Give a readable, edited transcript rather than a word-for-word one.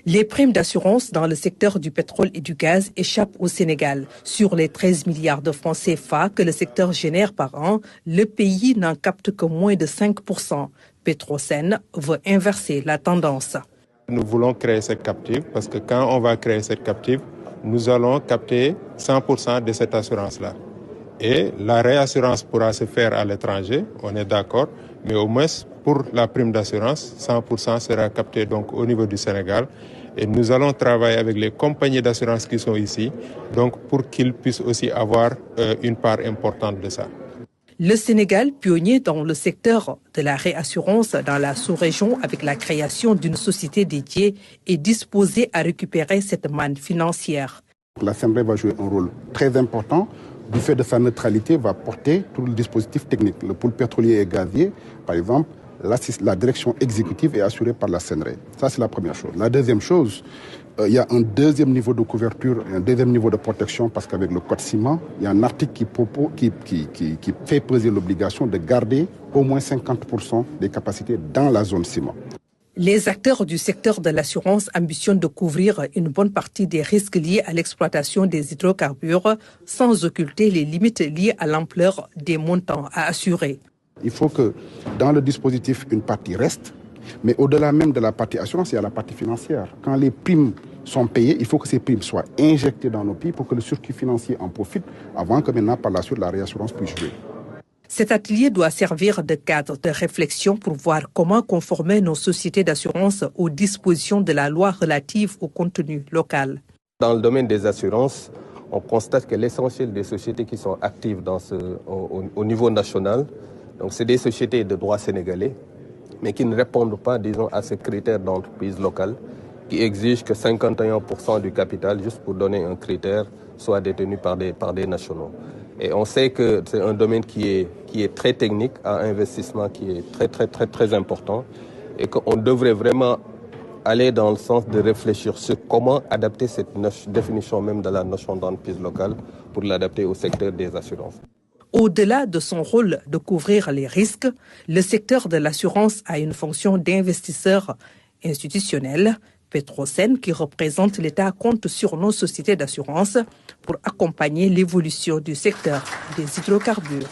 Les primes d'assurance dans le secteur du pétrole et du gaz échappent au Sénégal. Sur les 13 milliards de francs CFA que le secteur génère par an, le pays n'en capte que moins de 5%. Petrosen veut inverser la tendance. Nous voulons créer cette captive parce que quand on va créer cette captive, nous allons capter 100% de cette assurance-là. Et la réassurance pourra se faire à l'étranger, on est d'accord, mais au moins pour la prime d'assurance, 100% sera capté donc au niveau du Sénégal. Et nous allons travailler avec les compagnies d'assurance qui sont ici, donc pour qu'ils puissent aussi avoir une part importante de ça. Le Sénégal, pionnier dans le secteur de la réassurance dans la sous-région avec la création d'une société dédiée, est disposé à récupérer cette manne financière. La SENRE va jouer un rôle très important. Du fait de sa neutralité, va porter tout le dispositif technique. Le pôle pétrolier et gazier, par exemple, la direction exécutive est assurée par la SENRE. Ça, c'est la première chose. La deuxième chose, il y a un deuxième niveau de couverture et un deuxième niveau de protection parce qu'avec le code ciment, il y a un article qui fait peser l'obligation de garder au moins 50% des capacités dans la zone ciment. Les acteurs du secteur de l'assurance ambitionnent de couvrir une bonne partie des risques liés à l'exploitation des hydrocarbures sans occulter les limites liées à l'ampleur des montants à assurer. Il faut que dans le dispositif, une partie reste, mais au-delà même de la partie assurance, il y a la partie financière. Quand les primes sont payées, il faut que ces primes soient injectées dans nos pays pour que le circuit financier en profite avant que maintenant, par la suite, la réassurance puisse jouer. Cet atelier doit servir de cadre de réflexion pour voir comment conformer nos sociétés d'assurance aux dispositions de la loi relative au contenu local. Dans le domaine des assurances, on constate que l'essentiel des sociétés qui sont actives au niveau national, donc c'est des sociétés de droit sénégalais, mais qui ne répondent pas, disons, à ces critères d'entreprise locale, qui exigent que 51% du capital, juste pour donner un critère, soit détenu par des nationaux. Et on sait que c'est un domaine qui est très technique, à investissement qui est très important, et qu'on devrait vraiment aller dans le sens de réfléchir sur comment adapter cette définition même de la notion d'entreprise locale pour l'adapter au secteur des assurances. Au-delà de son rôle de couvrir les risques, le secteur de l'assurance a une fonction d'investisseur institutionnel. Petrosen, qui représente l'État, compte sur nos sociétés d'assurance pour accompagner l'évolution du secteur des hydrocarbures.